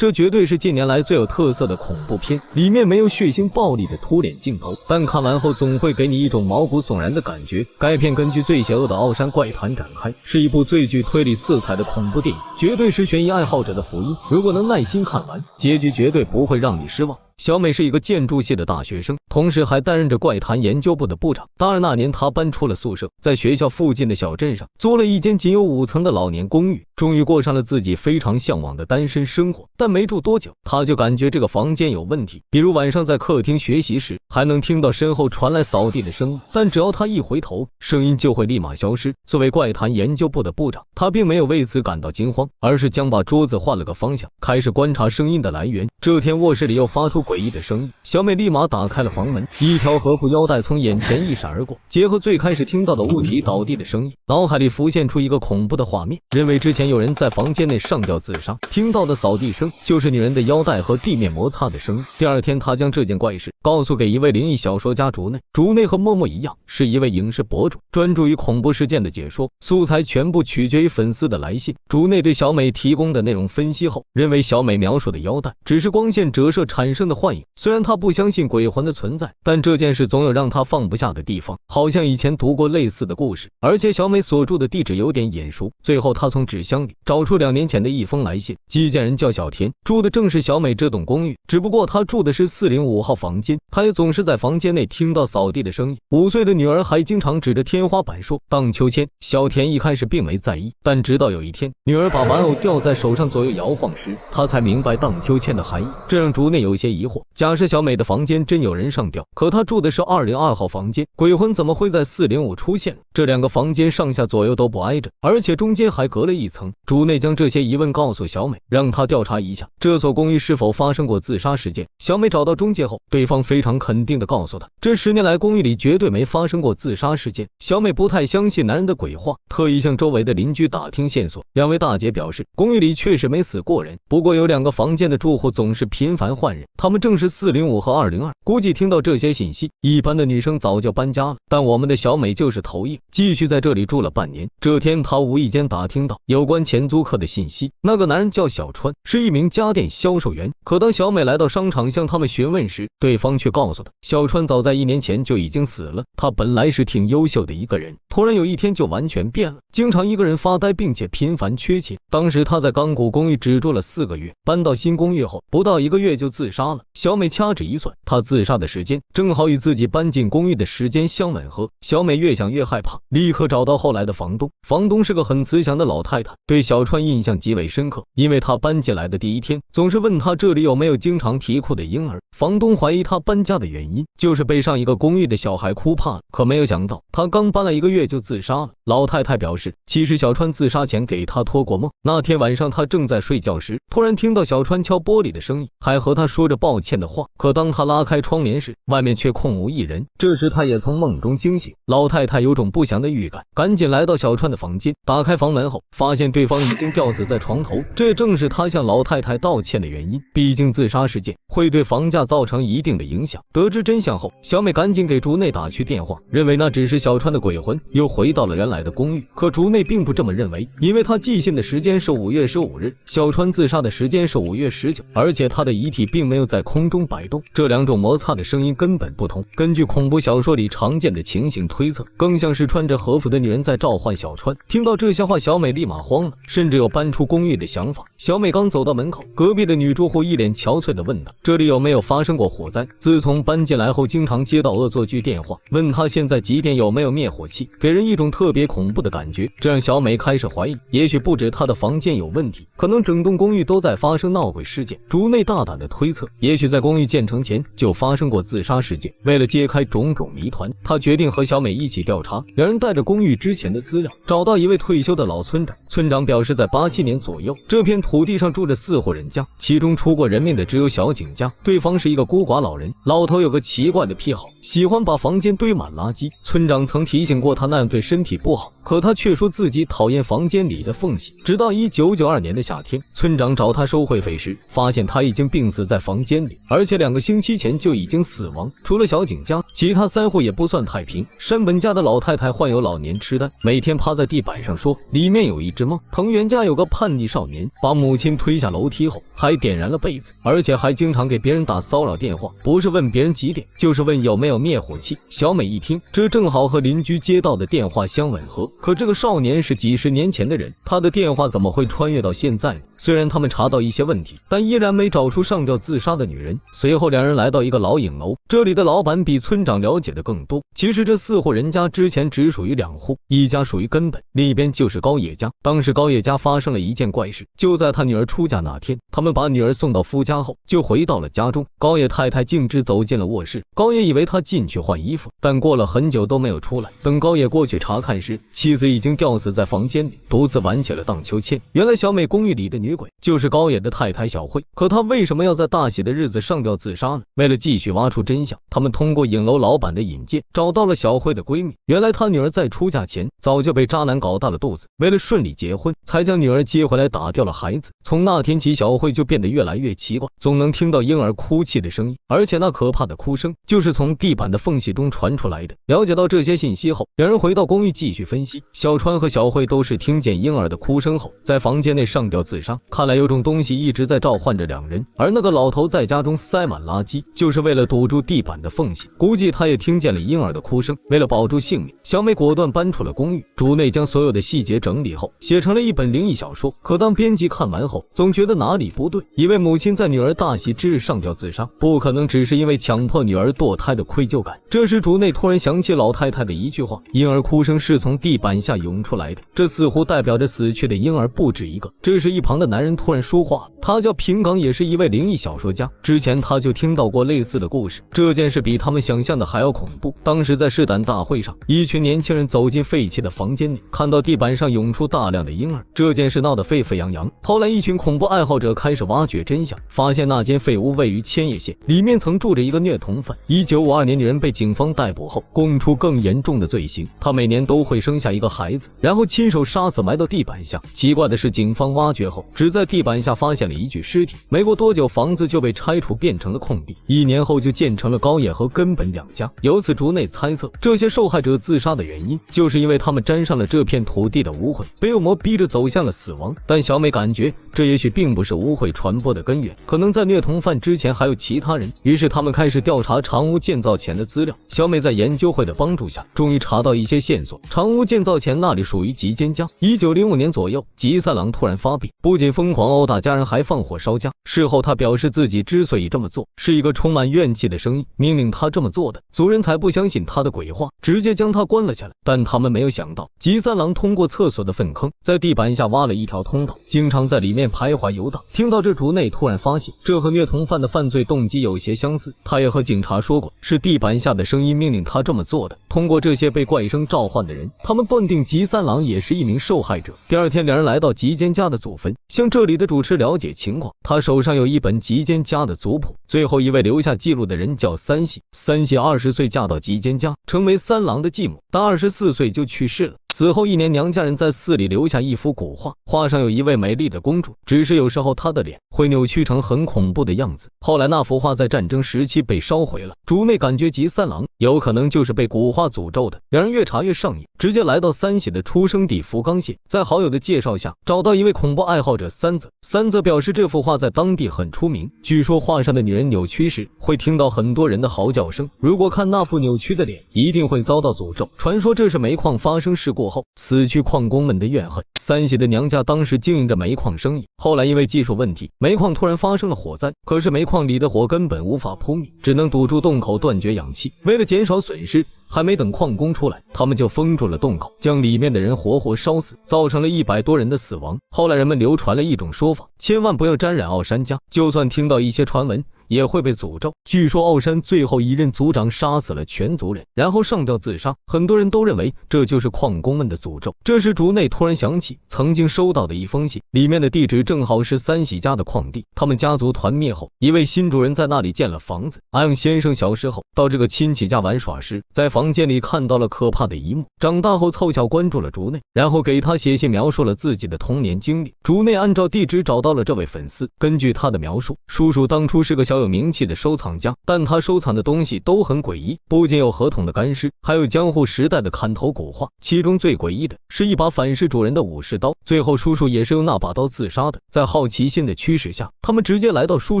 这绝对是近年来最有特色的恐怖片，里面没有血腥暴力的突脸镜头，但看完后总会给你一种毛骨悚然的感觉。该片根据最邪恶的奥山怪谈展开，是一部最具推理色彩的恐怖电影，绝对是悬疑爱好者的福音。如果能耐心看完，结局绝对不会让你失望。小美是一个建筑系的大学生，同时还担任着怪谈研究部的部长。大二那年，她搬出了宿舍，在学校附近的小镇上租了一间仅有5层的老年公寓，终于过上了自己非常向往的单身生活。但没住多久，她就感觉这个房间有问题，比如晚上在客厅学习时，还能听到身后传来扫地的声音，但只要她一回头，声音就会立马消失。作为怪谈研究部的部长，她并没有为此感到惊慌，而是将把桌子换了个方向，开始观察声音的来源。这天卧室里又发出诡异的声音，小美立马打开了房门，一条和服腰带从眼前一闪而过，结合最开始听到的物体倒地的声音，脑海里浮现出一个恐怖的画面，认为之前有人在房间内上吊自杀，听到的扫地声就是女人的腰带和地面摩擦的声音。第二天，她将这件怪事告诉给一位灵异小说家竹内。竹内和默默一样，是一位影视博主，专注于恐怖事件的解说，素材全部取决于粉丝的来信。竹内对小美提供的内容分析后，认为小美描述的腰带只是光线折射产生的幻影。虽然他不相信鬼魂的存在，但这件事总有让他放不下的地方，好像以前读过类似的故事，而且小美所住的地址有点眼熟。最后他从纸箱里找出2年前的一封来信，寄件人叫小田，住的正是小美这栋公寓，只不过他住的是405号房间。他也总是在房间内听到扫地的声音，5岁的女儿还经常指着天花板说荡秋千。小田一开始并没在意，但直到有一天，女儿把玩偶吊在手上左右摇晃时，他才明白荡秋千的含义，这让竹内有些疑惑。假设小美的房间真有人上吊，可她住的是202号房间，鬼魂怎么会在405出现？这2个房间上下左右都不挨着，而且中间还隔了1层。竹内将这些疑问告诉小美，让她调查一下这所公寓是否发生过自杀事件。小美找到中介后，对方非常肯定地告诉她，这10年来公寓里绝对没发生过自杀事件。小美不太相信男人的鬼话，特意向周围的邻居打听线索。2位大姐表示，公寓里确实没死过人，不过有2个房间的住户总是频繁换人，他们正是405和202。估计听到这些信息，一般的女生早就搬家了，但我们的小美就是头硬，继续在这里住了半年。这天她无意间打听到有关前租客的信息，那个男人叫小川，是一名家电销售员。可当小美来到商场向他们询问时，对方却告诉她，小川早在1年前就已经死了。他本来是挺优秀的一个人，突然有一天就完全变了，经常一个人发呆，并且频繁缺钱。当时他在钢骨公寓只住了4个月，搬到新公寓后不到1个月就自杀了。小美掐指一算，他自杀的时间正好与自己搬进公寓的时间相吻合。小美越想越害怕，立刻找到后来的房东。房东是个很慈祥的老太太，对小川印象极为深刻，因为她搬进来的第1天总是问他这里有没有经常啼哭的婴儿。房东怀疑他搬家的原因就是被上一个公寓的小孩哭怕了，可没有想到他刚搬了1个月就自杀了。老太太表示，其实小川自杀前给他托过梦，那天晚上他正在睡觉时，突然听到小川敲玻璃的声音，还和他说着抱歉的话，可当他拉开窗帘时，外面却空无一人。这时他也从梦中惊醒，老太太有种不祥的预感，赶紧来到小川的房间，打开房门后发现对方已经吊死在床头，这正是他向老太太道歉的原因，毕竟自杀事件会对房价造成一定的影响。得知真相后，小美赶紧给竹内打去电话，认为那只是小川的鬼魂又回到了原来的公寓。可竹内并不这么认为，因为他寄信的时间是5月15日，小川自杀的时间是5月19，而且他的遗体并没有在空中摆动，这2种摩擦的声音根本不同。根据恐怖小说里常见的情形推测，更像是穿着和服的女人在召唤小川。听到这些话，小美立马慌了，甚至有搬出公寓的想法。小美刚走到门口，隔壁的女住户一脸憔悴地问她，这里有没有发生过火灾？自从搬进来后，经常接到恶作剧电话，问她现在几点，有没有灭火器，给人一种特别恐怖的感觉。这让小美开始怀疑，也许不止她的房间有问题，可能整栋公寓都在发生闹鬼事件。竹内大胆地推测，也许在公寓建成前就发生过自杀事件。为了揭开种种谜团，他决定和小美一起调查。2人带着公寓之前的资料，找到一位退休的老村长。村长表示，在87年左右，这片土地上住着4户人家，其中出过人命的只有小景家，对方是一个孤寡老人。老头有个奇怪的癖好，喜欢把房间堆满垃圾。村长曾提醒过他，那样对身体不好。可他却说自己讨厌房间里的缝隙。直到1992年的夏天，村长找他收会费时，发现他已经病死在房间里，而且2个星期前就已经死亡。除了小景家，其他3户也不算太平。山本家的老太太患有老年痴呆，每天趴在地板上说里面有一只猫。藤原家有个叛逆少年，把母亲推下楼梯后还点燃了被子，而且还经常给别人打骚扰电话，不是问别人几点，就是问有没有灭火器。小美一听，这正好和邻居接到的电话相吻合。可这个少年是几十年前的人，他的电话怎么会穿越到现在呢？虽然他们查到一些问题，但依然没找出上吊自杀的女人。随后2人来到一个老影楼，这里的老板比村长了解的更多。其实这4户人家之前只属于2户，一家属于根本，另一边就是高野家。当时高野家发生了一件怪事，就在他女儿出嫁那天，他们把女儿送到夫家后，就回到了家中。高野太太径直走进了卧室，高野以为他进去换衣服，但过了很久都没有出来。等高野过去查看时，妻子已经吊死在房间里，独自玩起了荡秋千。原来小美公寓里的女鬼就是高野的太太小慧，可她为什么要在大喜的日子上吊自杀呢？为了继续挖出真相，他们通过影楼老板的引荐，找到了小慧的闺蜜。原来她女儿在出嫁前早就被渣男搞大了肚子，为了顺利结婚，才将女儿接回来打掉了孩子。从那天起，小慧就变得越来越奇怪，总能听到婴儿哭泣的声音，而且那可怕的哭声就是从地板的缝隙中传出来的。了解到这些信息后，2人回到公寓继续分析。小川和小慧都是听见婴儿的哭声后，在房间内上吊自杀。看来有种东西一直在召唤着2人，而那个老头在家中塞满垃圾，就是为了堵住地板的缝隙。估计他也听见了婴儿的哭声。为了保住性命，小美果断搬出了公寓。主内将所有的细节整理后，写成了一本灵异小说。可当编辑看完后，总觉得哪里不对，以为母亲在女儿大喜之日上吊自杀，不可能只是因为强迫女儿堕胎的愧疚感。这时主内突然想起老太太的一句话，婴儿哭声是从地板下涌出来的，这似乎代表着死去的婴儿不止一个。这时一旁的男人突然说话，他叫平冈，也是一位灵异小说家。之前他就听到过类似的故事，这件事比他们想象的还要恐怖。当时在试胆大会上，一群年轻人走进废弃的房间里，看到地板上涌出大量的婴儿，这件事闹得沸沸扬扬。后来一群恐怖爱好者开始挖掘真相，发现那间废屋位于千叶县，里面曾住着一个虐童犯。1952年女人被警方逮捕后，供出更严重的罪行，她每年都会生下一个孩子，然后亲手杀死埋到地板下。奇怪的是，警方挖掘后只在地板下发现了一具尸体。没过多久，房子就被拆除变成了空地，1年后就建成了高野和根本2家。由此竹内猜测，这些受害者自杀的原因就是因为他们沾上了这片土地的污秽，被恶魔逼着走向了死亡。但小美感觉这也许并不是污秽传播的根源，可能在虐童犯之前还有其他人。于是他们开始调查长屋建造前的资料。小美在研究会的帮助下，终于查到一些线索。长屋建造前那里属于吉间家。1905年左右，吉三郎突然发病，不仅疯狂殴打家人，还放火烧家。事后他表示自己之所以这么做，是一个充满怨气的声音命令他这么做的。族人才不相信他的鬼话，直接将他关了下来。但他们没有想到，吉三郎通过厕所的粪坑，在地板下挖了一条通道，经常在里面徘徊游荡。听到这，竹内突然发现这和虐童犯的犯罪动机有些相似。他也和警察说过，是地板下的声音命令他这么做的。通过这些被怪声召唤的人，他们断定吉三郎也是一名受害者。第二天，2人来到吉间家的祖坟，向这里的主持了解情况。他手上有一本吉间家的族谱。最后一位留下记录的人叫三喜。三喜20岁嫁到吉间家，成为三郎的继母，但24岁就去世了。死后1年，娘家人在寺里留下一幅古画，画上有一位美丽的公主，只是有时候她的脸会扭曲成很恐怖的样子。后来那幅画在战争时期被烧毁了。竹内感觉吉三郎有可能就是被古画诅咒的。2人越查越上瘾，直接来到三喜的出生地福冈县，在好友的介绍下找到一位恐怖爱好者三泽。三泽表示这幅画在当地很出名，据说画上的女人扭曲时会听到很多人的嚎叫声，如果看那副扭曲的脸，一定会遭到诅咒。传说这是煤矿发生事故后死去矿工们的怨恨。三喜的娘家当时经营着煤矿生意，后来因为技术问题，煤矿突然发生了火灾，可是煤矿里的火根本无法扑灭，只能堵住洞口断绝氧气。为了减少损失，还没等矿工出来，他们就封住了洞口，将里面的人活活烧死，造成了100多人的死亡。后来人们流传了一种说法，千万不要沾染奥山家，就算听到一些传闻，也会被诅咒。据说奥山最后一任族长杀死了全族人，然后上吊自杀。很多人都认为这就是矿工们的诅咒。这时竹内突然想起曾经收到的一封信，里面的地址正好是三喜家的矿地。他们家族团灭后，一位新主人在那里建了房子。阿阳先生小时候到这个亲戚家玩耍时，在房间里看到了可怕的一幕。长大后凑巧关注了竹内，然后给他写信描述了自己的童年经历。竹内按照地址找到了这位粉丝，根据他的描述，叔叔当初是个小有名气的收藏家，但他收藏的东西都很诡异，不仅有合同的干尸，还有江户时代的砍头古画，其中最诡异的是一把反噬主人的武士刀。最后叔叔也是用那把刀自杀的。在好奇心的驱使下，他们直接来到叔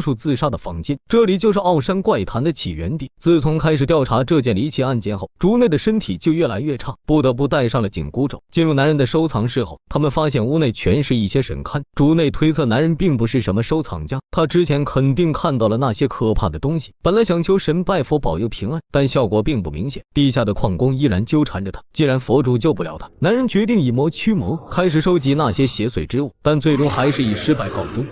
叔自杀的房间，这里就是奥山怪谈的起源地。自从开始调查这件离奇案件后，竹内的身体就越来越差，不得不戴上了紧箍咒。进入男人的收藏室后，他们发现屋内全是一些神龛。竹内推测男人并不是什么收藏家，他之前肯定看到了那些可怕的东西，本来想求神拜佛保佑平安，但效果并不明显。地下的矿工依然纠缠着他，既然佛主救不了他，男人决定以魔驱魔，开始收集那些邪祟之物，但最终还是以失败告终。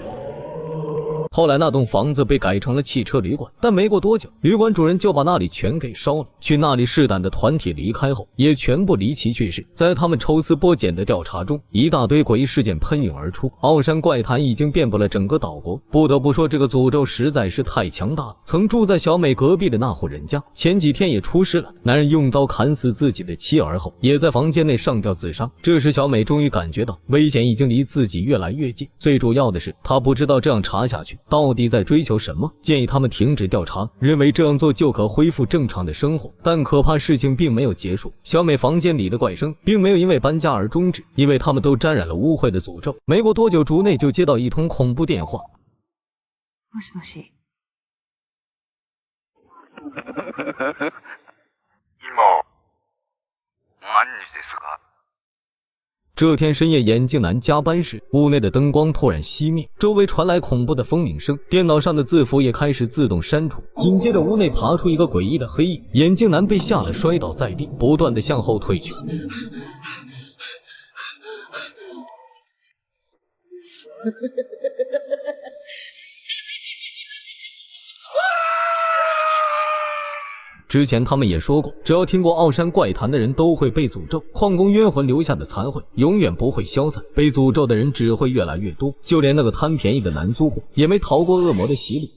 后来那栋房子被改成了汽车旅馆，但没过多久，旅馆主人就把那里全给烧了。去那里试胆的团体离开后，也全部离奇去世。在他们抽丝剥茧的调查中，一大堆诡异事件喷涌而出，奥山怪谈已经遍布了整个岛国。不得不说，这个诅咒实在是太强大了。曾住在小美隔壁的那户人家，前几天也出事了。男人用刀砍死自己的妻儿后，也在房间内上吊自杀。这时小美终于感觉到危险已经离自己越来越近，最主要的是她不知道这样查下去到底在追求什么，建议他们停止调查，认为这样做就可恢复正常的生活。但可怕事情并没有结束，小美房间里的怪声并没有因为搬家而终止，因为他们都沾染了污秽的诅咒。没过多久，竹内就接到一通恐怖电话。もしもし。今、何日ですか？这天深夜，眼镜男加班时，屋内的灯光突然熄灭，周围传来恐怖的蜂鸣声，电脑上的字符也开始自动删除。紧接着，屋内爬出一个诡异的黑影，眼镜男被吓得摔倒在地，不断的向后退去。之前他们也说过，只要听过奥山怪谈的人都会被诅咒，矿工冤魂留下的残魂永远不会消散，被诅咒的人只会越来越多。就连那个贪便宜的男租户也没逃过恶魔的洗礼。